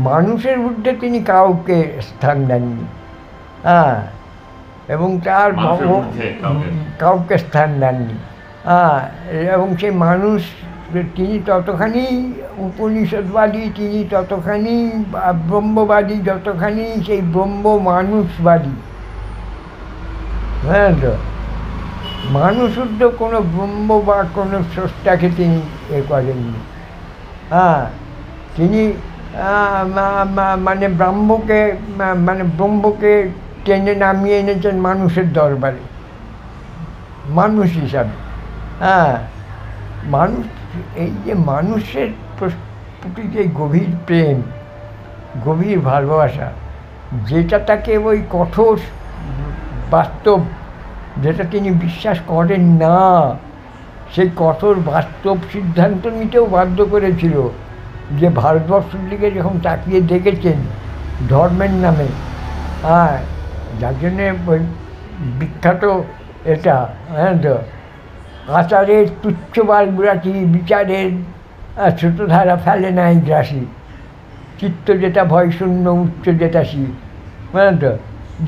মানুষের ঊর্ধ্বে তিনি কাউকে স্থান দেননি, হ্যাঁ, এবং তার কাউকে স্থান দেননি, হ্যাঁ, এবং সেই মানুষ তিনি ততখানি উপনিষদবাদী, তিনি ততখানি ব্রহ্মবাদী, যতখানি সেই ব্রহ্ম মানুষবাদী। হ্যাঁ, তো মানুষ ঊর্ধ্ব কোনো ব্রহ্ম বা কোনো স্রষ্টাকে তিনি করেননি। হ্যাঁ, তিনি মানে ব্রহ্মকে টেনে নামিয়ে এনেছেন মানুষের দরবারে, মানুষ হিসাবে। হ্যাঁ, মানুষ, এই যে মানুষের প্রতি যে গভীর প্রেম, গভীর ভালোবাসা, যেটা তাকে ওই কঠোর বাস্তব, যেটা তিনি বিশ্বাস করেন না, সেই কঠোর বাস্তব সিদ্ধান্ত নিতেও বাধ্য করেছিল, যে ভারতবর্ষের দিকে যখন তাকিয়ে দেখেছেন ধর্মের নামে, হ্যাঁ, যার জন্যে ওই বিখ্যাত এটা, হ্যাঁ, তো আচারের তুচ্ছ বালগুরাটি, বিচারের স্রোতধারা ফেলে নাই গ্রাসী, চিত্ত যেটা ভয়শূন্য উচ্চ যেটাসি, হ্যাঁ, তো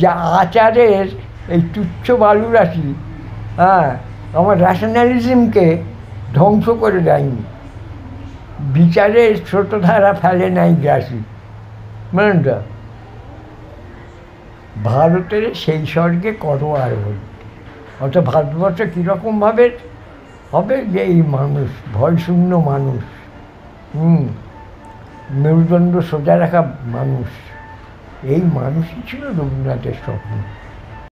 যা আচারের এই তুচ্ছ বালুরাশি, হ্যাঁ, আমার র্যাশনালিজমকে ধ্বংস করে দেয়নি, বিচারের স্রোতধারা ফেলে নাই গ্রাসী, বুঝলেন তো? ভারতের সেই স্বর্গে করো আর হই। অর্থাৎ ভারতবর্ষ কীরকমভাবে হবে, যে এই মানুষ, ভয়শূন্য মানুষ, মেরুদণ্ড সোজা রাখা মানুষ, এই মানুষই ছিল রবীন্দ্রনাথের স্বপ্ন।